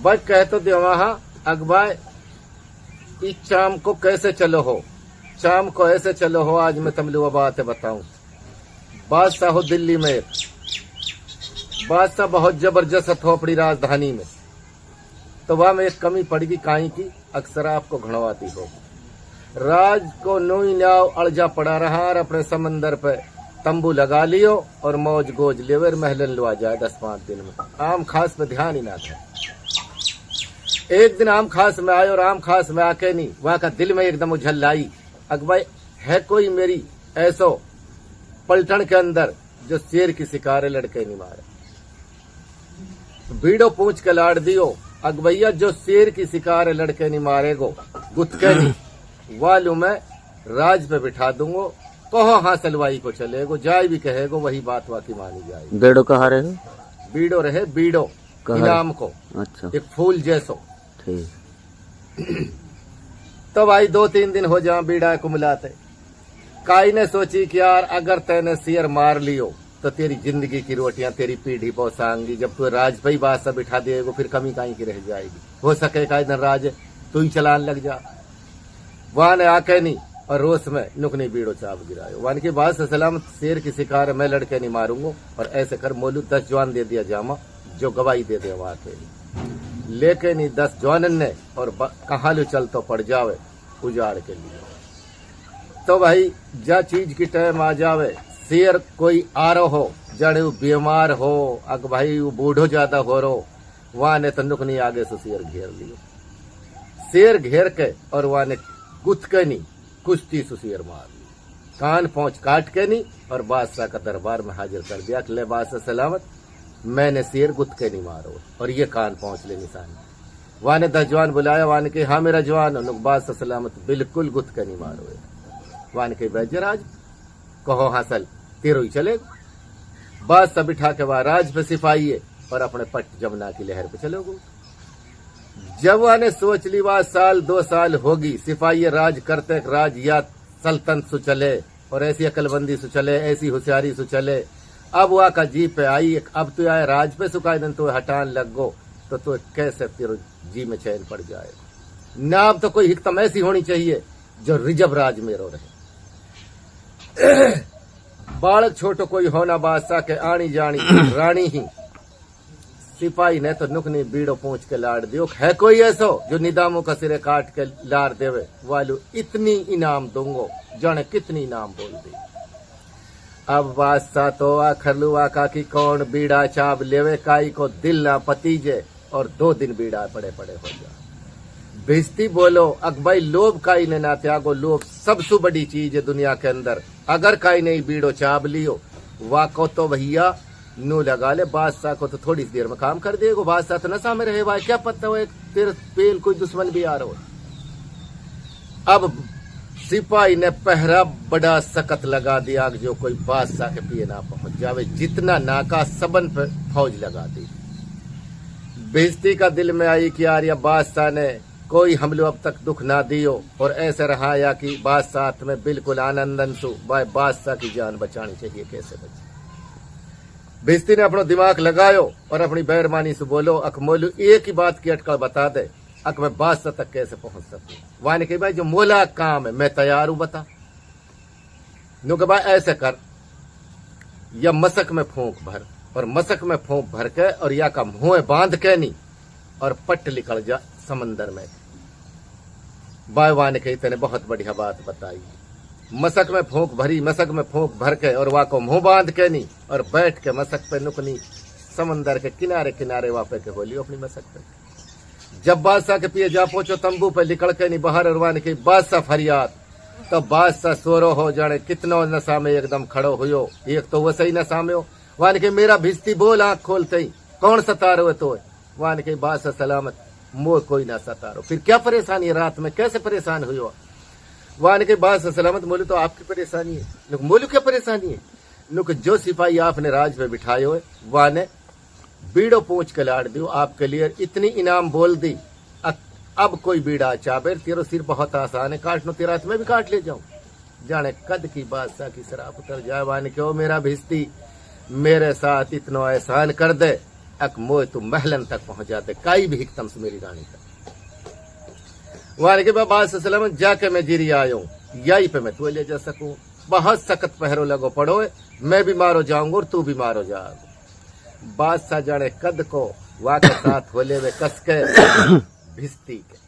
भाई कह तो दे वहां अगबाई इस शाम को कैसे चलो हो, शाम को ऐसे चलो हो। आज मैं तुम लोग बात बताऊं। बादशाह हो दिल्ली में, एक बादशाह बहुत जबरदस्त हो अपनी राजधानी में, तो वहां में एक कमी पड़गी काई की, अक्सर आपको घणवाती हो। राज को नोई नाव अड़जा पड़ा रहा और अपने समंदर पे तंबू लगा लियो और मौज गोज लेवर महलन लो आ जाए 10-5 दिन में। आम खास पे ध्यान ही ना था। एक दिन आम खास में आए और आम खास में आके नहीं, वहां का दिल में एकदम उछल आई, अगबाई है कोई मेरी ऐसो पलटन के अंदर जो शेर की शिकार लड़के नहीं मारे। बीड़ो पूछ के लाड़ दियो, अगबैया जो शेर की शिकार लड़के नहीं मारेगो गुत्के नहीं वालू मैं राज पे बिठा दूंगो, कहो हाँ सलवाई को चलेगो, जाय भी कहेगो वही बात वाकी मानी जाएगी। बेड़ो कहाँ रहे? बीड़ो रहे, बीड़ो इनाम को। अच्छा, एक फूल जैसो। ठीक। तो भाई 2-3 दिन हो जा बीड़ा को मिलाते। काई ने सोची कि यार अगर तैने शेर मार लियो तो तेरी जिंदगी की रोटियां तेरी पीढ़ी पहुंचाएंगी। जब तू राज पे ही बादशाह बिठा देगा फिर कमी काई की रह जाएगी। हो सके का इधर राज तू ही चलान लग जा। वहां ने आके नहीं और रोस में नुकनी बीड़ो चाप गिरायो। वन के बाद से सलामत शेर की शिकार मैं लड़के नहीं मारूंगा और ऐसे कर मोलू 10 जवान दे दिया जामा जो गवाही दे दे वहां के। लेकिन 10 जवानन ने और कहाँ लो चल तो पड़ जावे उजाड़ के लिए। तो भाई जा चीज की टाइम आ जावे, शेर कोई आ रहो हो, जड़े वो बीमार हो, अग भाई वो बूढ़ो ज्यादा हो रो, वहां ने तो नुकनी आगे से शेर घेर लियो। शेर घेर के और वहां ने गुथ के नहीं कुश्ती से शेर मार ली, कान पहुंच काट के नहीं और बादशाह का दरबार में हाजिर कर दिया। ले बादशाह सलामत मैंने शेर गुथ के नहीं मारो और ये कान पहुंच ले निशान। वहां ने 10 जवान बुलाया, वहां ने कहा हाँ मेरा जवान हो। बादशाह सलामत बिल्कुल गुथ के नहीं मारो। वहां ने कही बैजराज कहो हासिल तेरो ही चले। बादशाह बिठा के वहां राज पे सिपाही है और अपने पट जमुना की लहर पे चलोगे। जब वहां ने सोच ली वहां 1-2 साल होगी सिपाही राज करते, राज या सल्तनत सु चले और ऐसी अकलबंदी सु चले, ऐसी होशियारी सु चले। अब वहां का जी पे आई, अब तो आए राज पे सुखाई दिन तो हटान लग गो तो कैसे तेरे जी में चैन पड़ जाए ना। अब तो कोई हिकमत ऐसी होनी चाहिए जो रिजब राज मेरो रहे। बालक छोटो कोई होना बादशाह के आनी जानी रानी ही। सिपाही ने तो नुकनी बीड़ो पूछ के लाड़ दियो, है कोई ऐसो जो निदामों का सिरे काट के लाड़ देवे वालू इतनी इनाम दूंगो। जाने कितनी इनाम बोल दी। अब बादशाह तो आखरलू आका की कौन बीड़ा चाब लेवे, काई को दिल ना पतीजे और 2 दिन बीड़ा पड़े पड़े हो जा। भिस्ती बोलो अकबाई लोभ काई ने ना त्यागो, लोभ सबसे बड़ी चीज है दुनिया के अंदर। अगर काई नहीं बीड़ो चाब लियो वाको तो भैया नू लगा ले, बादशाह को तो थोड़ी देर में काम कर देगा। बादशाह तो नशा में रहे भाई, क्या पता हो तेरे पेल कोई दुश्मन भी आ रहा हो। अब सिपाही ने पहरा बड़ा सख्त लगा दिया जो कोई बादशाह के पिए ना पहुंच जावे। जितना नाका सबन पे फौज लगा दी। बेइज्जती का दिल में आई कि यार या बादशाह ने कोई हम लोग अब तक दुख ना दियो और ऐसे रहा या कि बादशाह में बिल्कुल आनंदन सु भाई बादशाह की जान बचानी चाहिए, कैसे बचे। बेइज्जती ने अपना दिमाग लगायो और अपनी बेरमानी से बोलो अकमोलू एक ही बात की अटकल बता दे, अक मैं बादशाह तक कैसे पहुंच सकूं। वहां ने कही भाई जो मोला काम है मैं तैयार हूं, बता। नु के भाई ऐसे कर, या मसक में फूंक भर और मसक में फूंक भर के और या का मुंह बांध के नहीं और पट निकल जा समंदर में। बाय ने कही तेने बहुत बढ़िया बात बताई। मसक में फूंक भरी, मसक में फूंक भर के और वहां को मुंह बांध के नहीं और बैठ के मसक पे नुकनी समंदर के किनारे किनारे वापे के बोलियो अपनी मसक पे। जब बादशाह के पिए जा पहुंचो तंबू पे निकल के नहीं बाहर और वहां की बादशाह फरियाद, तो बादशाह सोरो हो जाने कितनो नशा में एकदम खड़ो हुयो। एक तो वो सही नशा में हो। वहां के मेरा भिस्ती बोल आंख खोलते ही कौन सतारो है तो। वहां के बादशाह सलामत मोह कोई ना सतारो। फिर क्या परेशानी है, रात में कैसे परेशान हुई हो। वहां के बादशाह सलामत बोले तो आपकी परेशानी है। बोलू क्या परेशानी है। नुक जो सिपाही आपने राज पे बिठाए हुए वहां ने बीड़ो पूछ के लाड़ दियो आपके लिए इतनी इनाम बोल दी। अब कोई बीड़ा चाबेर तेरो सिर बहुत आसान है, काटनो तेरा हाथ में भी काट ले जाऊं। जाने कद की बादशाह की शराब उतर जाए। वान क्यों मेरा भिस्ती मेरे साथ इतना एहसान कर दे अक मोय तू महलन तक पहुंच जाते काई भी हिकतम से मेरी रानी का वाने के बाबा सलाम जाके मैं जिरी आयो यही पे मैं तू ले जा सकूं बहुत सख्त पहरो लगो पड़ो मैं बीमार हो जाऊंगा और तू बीमार हो जाएगा बादशाह जाने कद को वाह के साथ होले वे कस के भिस्ती के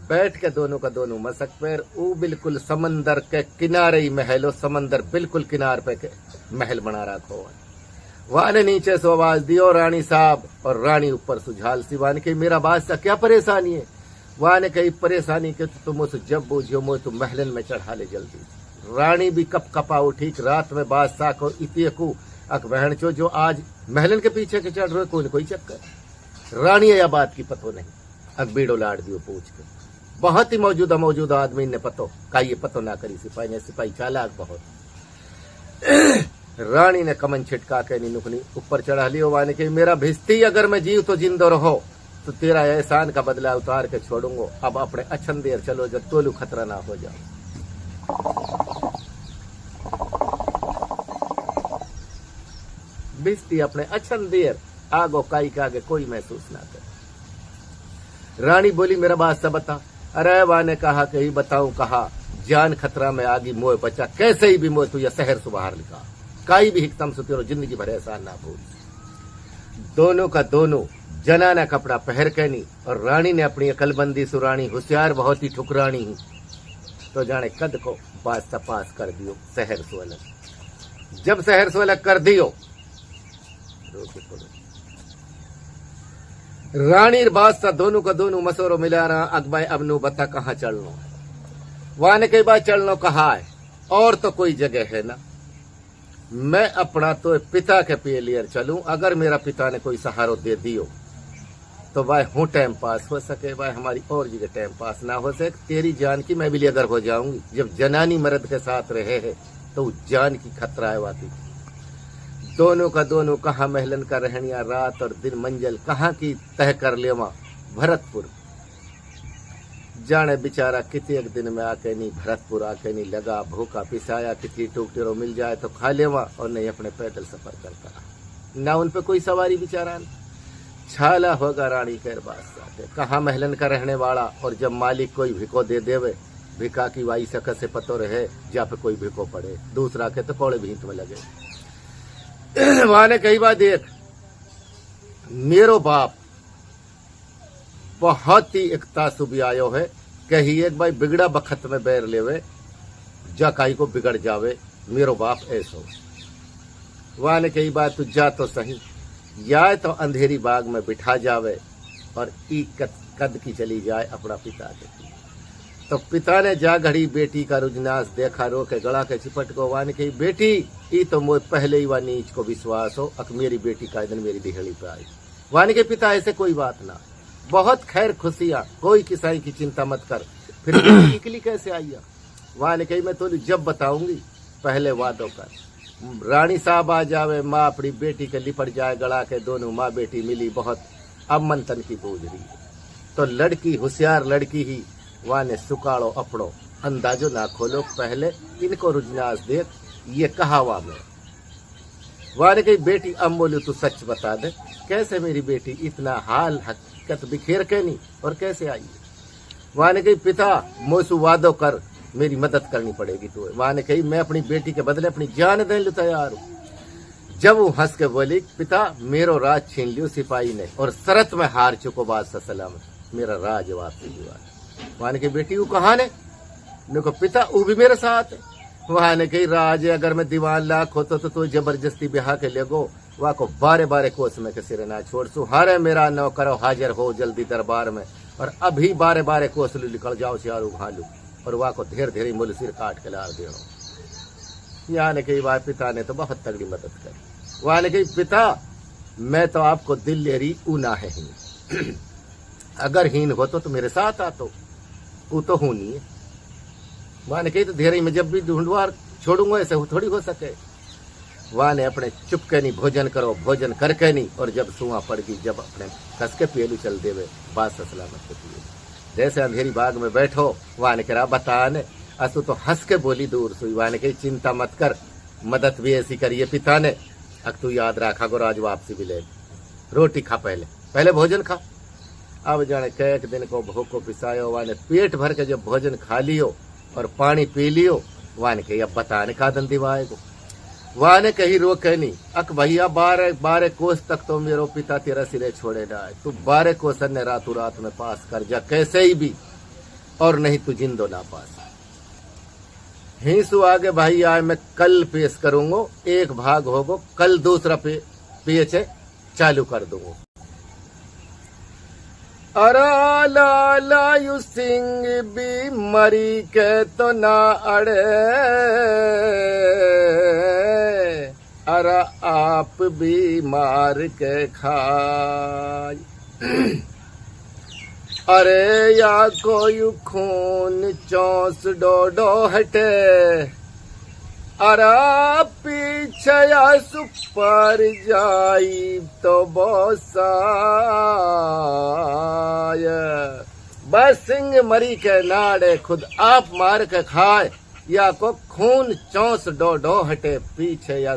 बैठ के दोनों का दोनों मसक पैर ऊ बिल्कुल समंदर के किनारे ही महलो समंदर बिल्कुल किनार पे के महल बना रखो वहां ने नीचे से आवाज दियो रानी साहब और रानी ऊपर सुझाल सी वाने की मेरा बादशाह क्या परेशानी है वहां ने कही परेशानी के तुम मुझसे जब बूझियो मुझे तुम महलन में चढ़ा ले जल्दी रानी भी कप कपा उठी रात में बादशाह को इतियकू अक बहन चो जो आज महलन के पीछे के चढ़ रहे कोई चक्कर रानी या बात की पतो नहीं अक बीड़ो लाड़ दियो पूछ के बहुत ही मौजूदा आदमी ने पतो का ये पतो ना करी सिपाही ने सिपाही चालाक बहुत रानी ने कमन छिटका के नी नुकनी ऊपर चढ़ा लियो वाने के मेरा भिस्ती अगर मैं जीव तो जिंदो रहो तो तेरा एहसान का बदला उतार के छोड़ूंगा अब अपने अच्छन देर चलो जब तोलू खतरा ना हो जाओ भिस्ती अपने अच्छन देर आगो काई के आगे कोई महसूस ना करे रानी बोली मेरा बादशाह बता अरे वाह ने कहा कि ही बताऊं कहा जान खतरा में आगी मोह बचा कैसे ही भी मोह तू या शहर से बाहर निकाल काई भी हिकतम से तेरो जिंदगी भर एहसान ना भूल दोनों का दोनों जनाना कपड़ा पहर के नी और रानी ने अपनी अकलबंदी सुरानी होशियार बहुत ही ठुकरानी ही तो जाने कद को बादशाह पास कर दियो शहर से अलग जब शहर से अलग कर दियो रानी बादशाह दोनों का दोनों मसोरो मिला रहा अकबाई अब नु बता कहाँ चलनो वहां ने कई बार चलनो कहा है और तो कोई जगह है ना मैं अपना तो पिता के पे लियर चलूं अगर मेरा पिता ने कोई सहारो दे दियो तो भाई हूँ टाइम पास हो सके भाई हमारी और जगह टाइम पास ना हो सके तेरी जान की मैं भी अगर हो जाऊंगी जब जनानी मर्द के साथ रहे है तो जान की खतरा है वाकई दोनों का दोनों कहाँ महलन का रहनिया रात और दिन मंजिल कहाँ की तय कर लेवा भरतपुर जाने बेचारा किसी एक दिन में आके नहीं भरतपुर आके नहीं लगा भूखा पिसाया किसी टूकटेरो मिल जाए तो खा लेवा और नहीं अपने पैदल सफर करता ना उन पे कोई सवारी बेचारा छाला होगा रानी के बादशाह कहाँ महलन का रहने वाला और जब मालिक कोई भिको दे देवे भिका की वाई सक से पतो रहे जा पे कोई भिको पड़े दूसरा के तो कोड़े भींत में लगे वहां ने कई बार देख मेरो बाप बहुत ही एक तासुबी आयो है कही एक भाई बिगड़ा बखत में बैर लेवे जा काई को बिगड़ जावे मेरो बाप ऐसो वहां ने कई बार तू जा तो सही या तो अंधेरी बाग में बिठा जावे और ई कद की चली जाए अपना पिता के तो पिता ने जा घड़ी बेटी का रुजनास देखा रो के गला के चिपट को वान कही बेटी ई तो मोह पहले ही वा नीच को विश्वास हो अक मेरी बेटी का दिन मेरी दिहड़ी पे आई वान के पिता ऐसे कोई बात ना बहुत खैर खुशियां कोई किसाई की चिंता मत कर फिर निकली कैसे आई वान कही मैं तो जब बताऊंगी पहले वादों कर रानी साहब आ जावे माँ अपनी बेटी के लिपट जाए गला के दोनों माँ बेटी मिली बहुत अब मंथन की बूझ रही तो लड़की होशियार लड़की ही वहां ने सुकाड़ो अपड़ो अंदाजो ना खोलो पहले इनको रुजनास देख ये कहावा में वहां ने कही बेटी अब बोलू तू सच बता दे कैसे मेरी बेटी इतना हाल हकीकत बिखेर के नहीं और कैसे आई वहां ने कही पिता मोसू वादो कर मेरी मदद करनी पड़ेगी तू वहां ने कही मैं अपनी बेटी के बदले अपनी जान देने लिए तैयार हूं जब वो हंस के बोली पिता मेरो राज छीन लियो सिपाही ने और शरत में हार चुको बादशाह सलामत मेरा राज वापसी दिवा वहां ने कही बेटी वो कहा ने देखो पिता वो भी मेरे साथ है वहां ने कही राज अगर मैं दीवान लाख होता तो जबरदस्ती बिहा के ले गो वहां को बारे बारे कोस में के सिरे ना छोड़ सू हारे मेरा नौकरो हाजिर हो जल्दी दरबार में और अभी बारे बारे कोस निकल जाओ सियारू भालू और वहां को धेर धेरी मुल सिर काट के लार देनो यहाँ ने कही वहां पिता ने तो बहुत तगड़ी मदद करी वहां ने कही पिता मैं तो आपको दिल लेरी ऊना है ही अगर हीन हो तो मेरे साथ आ तो वो तो हूं नहीं है वहां ने कही तो धेरी में जब भी ढूंढवा छोड़ूंगा ऐसे थोड़ी हो सके वहां ने अपने चुपके नहीं भोजन करो भोजन करके नहीं और जब सुआ पड़ गई जब अपने कस के पेलू चल देवे बादशाह सलामत के पिए जैसे अंधेरी बाग में बैठो वहां ने कहा बता ने असु तो हंस के बोली दूर सुई वहां ने कही चिंता मत कर मदद भी ऐसी करिए पिता ने अक तू याद रखा गो राज वापसी भी ले रोटी खा, पहले भोजन खा। अब जाने कैक दिन को भूखो पिसायो, वाने पेट भर के जब भोजन खा लियो और पानी पी लियो, वाने के अब बताने का दंदी वाएगो, वाने कही रोके नहीं। अक भैया 12 कोस तक तो मेरो पिता तेरा सिरे छोड़े ना, तू 12 कोस ने रातों रात में पास कर जा कैसे ही भी, और नहीं तू जिंदो ना पास। हिंसू आगे भाई आए मैं कल पेश करूंगा, एक भाग होगो, कल दूसरा पेच चालू कर दूंगा। अरा लायु सिंह भी मरी के तो ना अड़े, अरा आप भी मार के खाए। अरे या कोई खून चौंस डोडो हटे, अरा पीछे या सुपर जाई तो बोसाय। बस सिंह मरी के नाड़े खुद आप मार के खाए, या को खून चौंस डोडो हटे, पीछे या